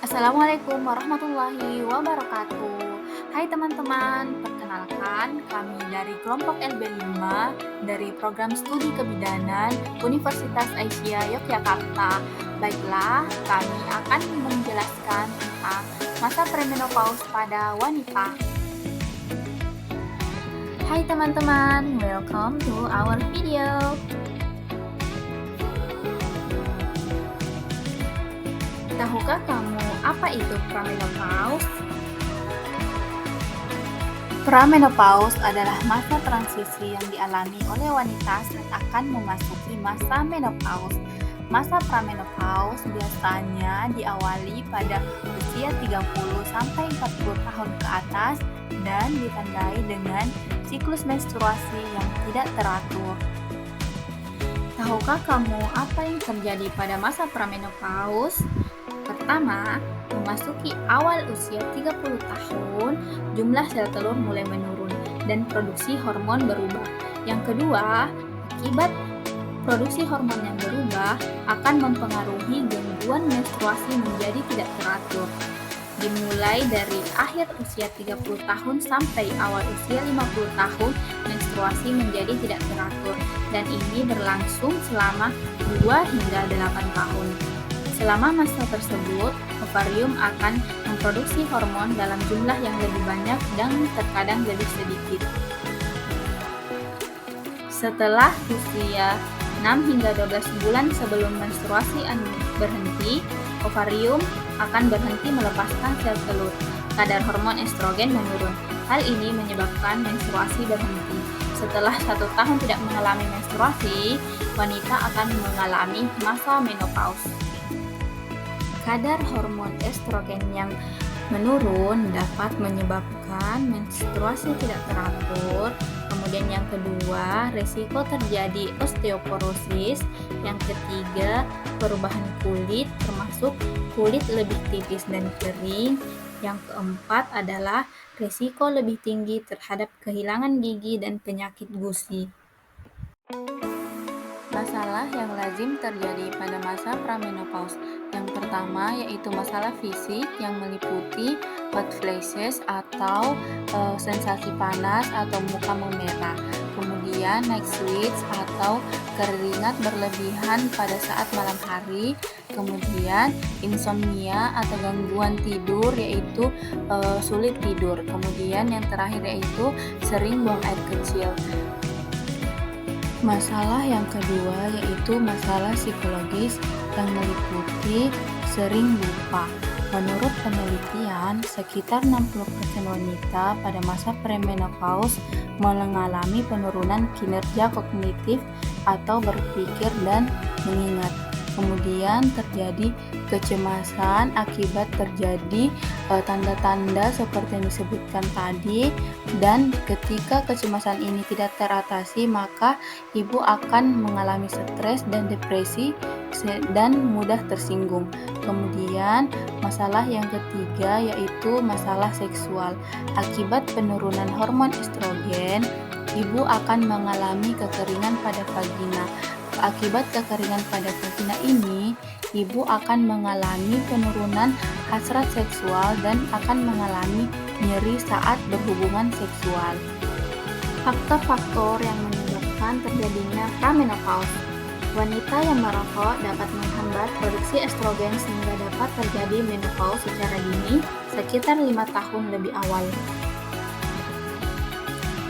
Assalamualaikum warahmatullahi wabarakatuh. Hai teman-teman, perkenalkan kami dari kelompok LB5 dari program studi kebidanan Universitas Aisyah Yogyakarta. Baiklah, kami akan menjelaskan tentang masa premenopause pada wanita. Hai teman-teman, welcome to our video. Tahukah kamu apa itu premenopause? Premenopause adalah masa transisi yang dialami oleh wanita saat akan memasuki masa menopause. Masa premenopause biasanya diawali pada usia 30 sampai 40 tahun ke atas dan ditandai dengan siklus menstruasi yang tidak teratur. Tahukah kamu apa yang terjadi pada masa premenopause? Pertama, memasuki awal usia 30 tahun, jumlah sel telur mulai menurun dan produksi hormon berubah. Yang kedua, akibat produksi hormon yang berubah akan mempengaruhi gangguan menstruasi menjadi tidak teratur. Dimulai dari akhir usia 30 tahun sampai awal usia 50 tahun, menstruasi menjadi tidak teratur dan ini berlangsung selama 2 hingga 8 tahun. Selama masa tersebut, ovarium akan memproduksi hormon dalam jumlah yang lebih banyak dan terkadang lebih sedikit. Setelah usia 6 hingga 12 bulan sebelum menstruasi berhenti, ovarium akan berhenti melepaskan sel telur. Kadar hormon estrogen menurun. Hal ini menyebabkan menstruasi berhenti. Setelah 1 tahun tidak mengalami menstruasi, wanita akan mengalami masa menopause. Kadar hormon estrogen yang menurun dapat menyebabkan menstruasi tidak teratur. Kemudian yang kedua, resiko terjadi osteoporosis. Yang ketiga, perubahan kulit termasuk kulit lebih tipis dan kering. Yang keempat adalah resiko lebih tinggi terhadap kehilangan gigi dan penyakit gusi. Masalah yang lazim terjadi pada masa premenopause. Yang pertama yaitu masalah fisik yang meliputi hot flashes atau sensasi panas atau muka memerah. Kemudian night sweats atau keringat berlebihan pada saat malam hari. Kemudian insomnia atau gangguan tidur yaitu sulit tidur. Kemudian yang terakhir yaitu sering buang air kecil. Masalah yang kedua yaitu masalah psikologis yang meliputi sering lupa. Menurut penelitian, sekitar 60% wanita pada masa premenopause mengalami penurunan kinerja kognitif atau berpikir dan mengingat. Kemudian terjadi kecemasan akibat terjadi tanda-tanda seperti yang disebutkan tadi, dan ketika kecemasan ini tidak teratasi maka ibu akan mengalami stres dan depresi dan mudah tersinggung. Kemudian masalah yang ketiga yaitu masalah seksual. Akibat penurunan hormon estrogen, ibu akan mengalami kekeringan pada vagina. Akibat kekeringan pada vagina ini, ibu akan mengalami penurunan hasrat seksual dan akan mengalami nyeri saat berhubungan seksual. Faktor-faktor yang menyebabkan terjadinya premenopause. Wanita yang merokok dapat menghambat produksi estrogen sehingga dapat terjadi menopause secara dini sekitar 5 tahun lebih awal.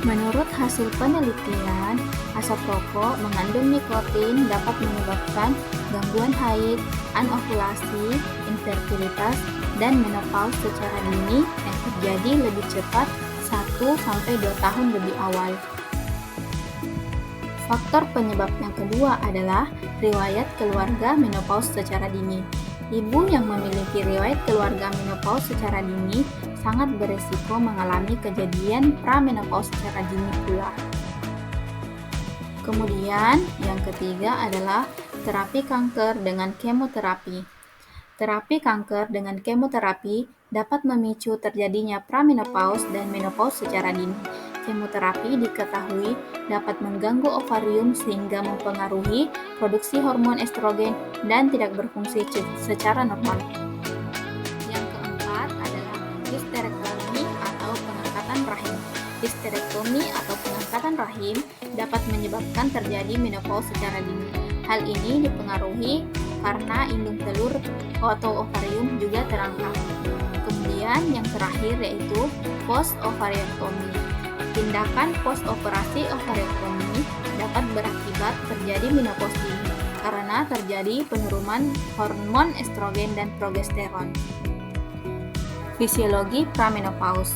Menurut hasil penelitian, asap rokok mengandung nikotin dapat menyebabkan gangguan haid, anovulasi, infertilitas, dan menopause secara dini yang terjadi lebih cepat 1-2 tahun lebih awal. Faktor penyebab yang kedua adalah riwayat keluarga menopause secara dini. Ibu yang memiliki riwayat keluarga menopause secara dini sangat beresiko mengalami kejadian premenopause secara dini pula. Kemudian, yang ketiga adalah terapi kanker dengan kemoterapi. Terapi kanker dengan kemoterapi dapat memicu terjadinya premenopause dan menopause secara dini. Kemoterapi diketahui dapat mengganggu ovarium sehingga mempengaruhi produksi hormon estrogen dan tidak berfungsi secara normal. Histerektomi atau pengangkatan rahim. Histerektomi atau pengangkatan rahim dapat menyebabkan terjadi menopause secara dini. Hal ini dipengaruhi karena indung telur atau ovarium juga terangkat. Kemudian yang terakhir yaitu post-ovariektomi. Tindakan post-operasi ovariektomi dapat berakibat terjadi menopause dini karena terjadi penurunan hormon estrogen dan progesteron. Fisiologi pramenopause.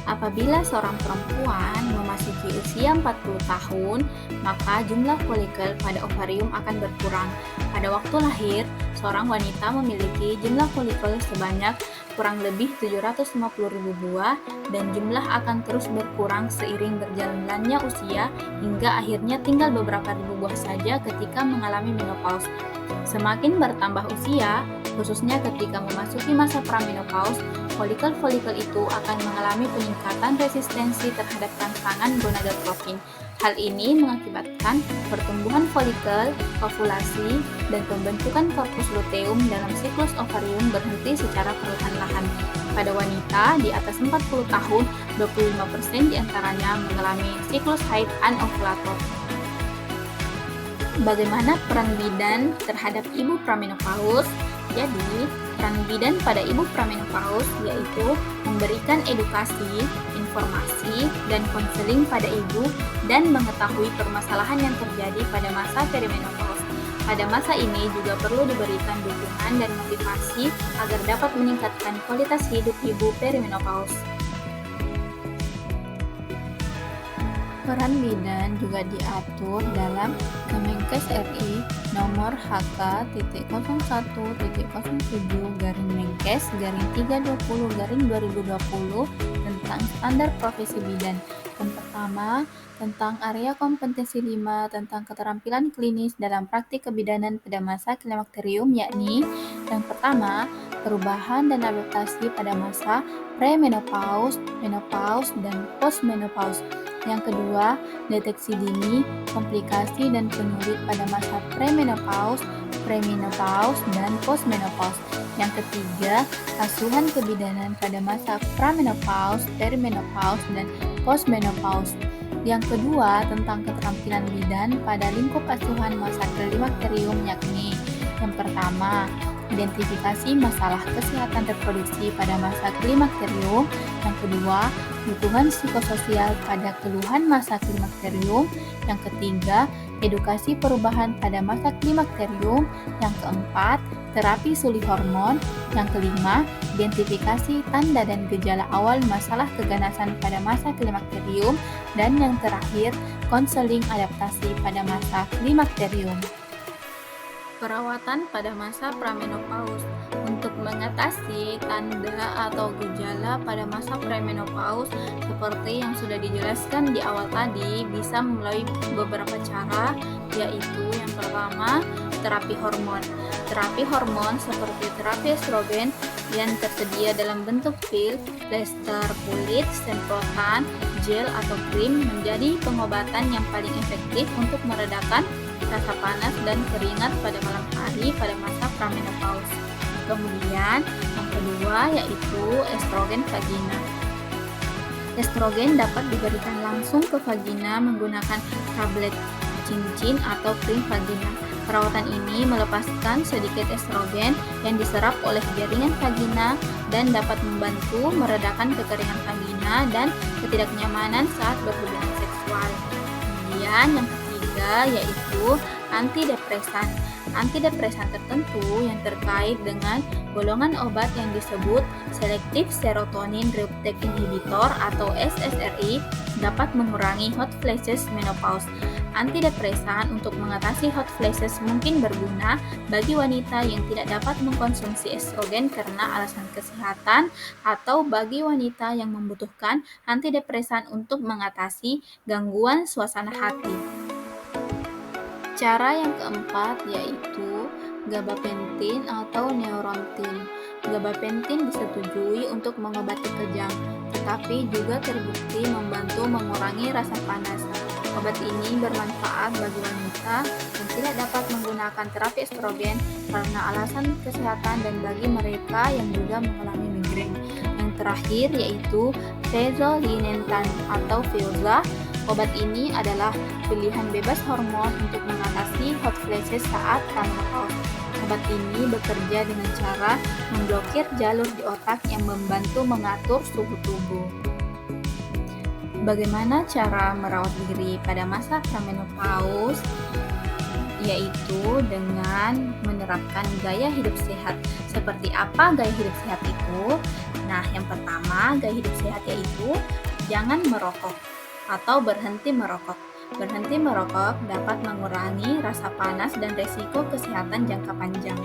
Apabila seorang perempuan memasuki usia 40 tahun, maka jumlah folikel pada ovarium akan berkurang. Pada waktu lahir, seorang wanita memiliki jumlah folikel sebanyak kurang lebih 750.000 buah dan jumlah akan terus berkurang seiring berjalannya usia hingga akhirnya tinggal beberapa ribu buah saja ketika mengalami menopause. Semakin bertambah usia, khususnya ketika memasuki masa pramenopause, folikel-folikel itu akan mengalami peningkatan resistensi terhadap rangsangan gonadotropin. Hal ini mengakibatkan pertumbuhan folikel, ovulasi, dan pembentukan korpus luteum dalam siklus ovarium berhenti secara perlahan-lahan. Pada wanita di atas 40 tahun, 25% diantaranya mengalami siklus haid anovulator. Bagaimana peran bidan terhadap ibu pramenopause? Jadi, peran bidan pada ibu pramenopause yaitu memberikan edukasi, informasi, dan konseling pada ibu dan mengetahui permasalahan yang terjadi pada masa perimenopause. Pada masa ini juga perlu diberikan dukungan dan motivasi agar dapat meningkatkan kualitas hidup ibu perimenopause. Peran bidan juga diatur dalam Kemenkes RI nomor HK.07/Menkes/320/2020 tentang standar profesi bidan. Yang pertama, tentang area kompetensi 5 tentang keterampilan klinis dalam praktik kebidanan pada masa klimakterium, yakni yang pertama, perubahan dan adaptasi pada masa premenopause, menopause, dan postmenopause. Yang kedua, deteksi dini, komplikasi dan penyulit pada masa premenopause, premenopause, dan postmenopause. Yang ketiga, asuhan kebidanan pada masa pramenopause, perimenopause, dan postmenopause. Yang kedua, tentang keterampilan bidan pada lingkup asuhan masa klimakterium, yakni yang pertama, identifikasi masalah kesehatan reproduksi pada masa klimakterium. Yang kedua, dukungan psikososial pada keluhan masa klimakterium. Yang ketiga, edukasi perubahan pada masa klimakterium. Yang keempat, terapi suli hormon. Yang kelima, identifikasi tanda dan gejala awal masalah keganasan pada masa klimakterium. Dan yang terakhir, konseling adaptasi pada masa klimakterium. Perawatan pada masa pramenopause. Untuk mengatasi tanda atau gejala pada masa premenopause seperti yang sudah dijelaskan di awal tadi, bisa melalui beberapa cara, yaitu yang pertama, terapi hormon. Terapi hormon seperti terapi estrogen yang tersedia dalam bentuk pil, plester kulit, semprotan, gel atau krim menjadi pengobatan yang paling efektif untuk meredakan rasa panas dan keringat pada malam hari pada masa pramenopause. Kemudian yang kedua yaitu estrogen vagina. Estrogen dapat diberikan langsung ke vagina menggunakan tablet cincin atau krim vagina. Perawatan ini melepaskan sedikit estrogen yang diserap oleh jaringan vagina dan dapat membantu meredakan kekeringan vagina dan ketidaknyamanan saat berhubungan seksual. Kemudian yang ketiga yaitu antidepresan. Antidepresan tertentu yang terkait dengan golongan obat yang disebut Selective Serotonin Reuptake Inhibitor atau SSRI dapat mengurangi hot flashes menopause. Antidepresan untuk mengatasi hot flashes mungkin berguna bagi wanita yang tidak dapat mengkonsumsi estrogen karena alasan kesehatan atau bagi wanita yang membutuhkan antidepresan untuk mengatasi gangguan suasana hati. Cara yang keempat yaitu gabapentin atau neurontin. Gabapentin disetujui untuk mengobati kejang, tetapi juga terbukti membantu mengurangi rasa panas. Obat ini bermanfaat bagi wanita yang tidak dapat menggunakan terapi estrogen karena alasan kesehatan dan bagi mereka yang juga mengalami migrain. Yang terakhir yaitu fezolinetan atau Veoza. Obat ini adalah pilihan bebas hormon untuk mengatasi hot flashes saat menopause. Obat ini bekerja dengan cara memblokir jalur di otak yang membantu mengatur suhu tubuh. Bagaimana cara merawat diri pada masa premenopause? Yaitu dengan menerapkan gaya hidup sehat. Seperti apa gaya hidup sehat itu? Nah, yang pertama, gaya hidup sehat yaitu jangan merokok atau berhenti merokok. Berhenti merokok dapat mengurangi rasa panas dan resiko kesehatan jangka panjang.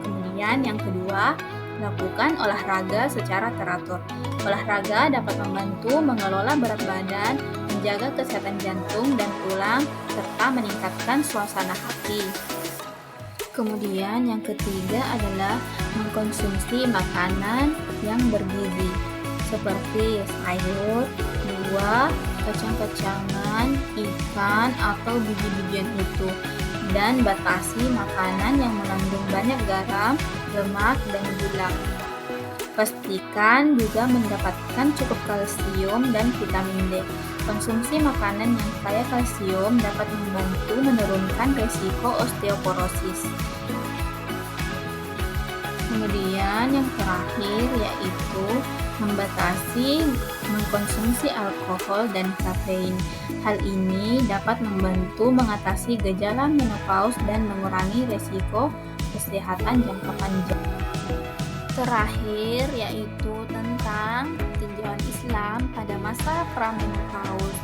Kemudian yang kedua, lakukan olahraga secara teratur. Olahraga dapat membantu mengelola berat badan, menjaga kesehatan jantung dan tulang, serta meningkatkan suasana hati. Kemudian yang ketiga adalah mengkonsumsi makanan yang bergizi, seperti sayur, buah, kacang-kacangan, ikan, atau biji-bijian utuh, dan batasi makanan yang mengandung banyak garam, lemak, dan gula. Pastikan juga mendapatkan cukup kalsium dan vitamin D. Konsumsi makanan yang kaya kalsium dapat membantu menurunkan resiko osteoporosis. Kemudian yang terakhir yaitu membatasi mengkonsumsi alkohol dan kafein. Hal ini dapat membantu mengatasi gejala menopause dan mengurangi resiko kesehatan jangka panjang. Terakhir yaitu tentang tinjauan Islam pada masa premenopause.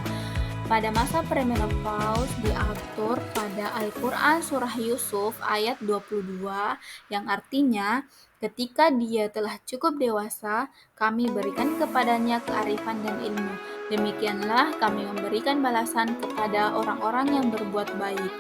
Pada masa premenopause diatur pada Al-Quran Surah Yusuf ayat 22 yang artinya ketika dia telah cukup dewasa, kami berikan kepadanya kearifan dan ilmu. Demikianlah kami memberikan balasan kepada orang-orang yang berbuat baik.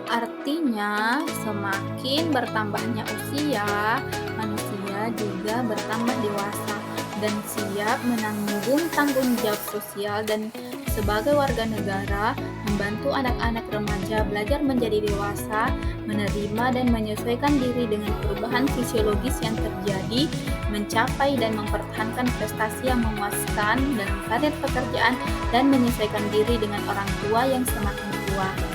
Artinya, semakin bertambahnya usia, manusia juga bertambah dewasa dan siap menanggung tanggung jawab sosial dan sebagai warga negara, membantu anak-anak remaja belajar menjadi dewasa, menerima dan menyesuaikan diri dengan perubahan fisiologis yang terjadi, mencapai dan mempertahankan prestasi yang memuaskan dalam karir pekerjaan, dan menyesuaikan diri dengan orang tua yang semakin tua.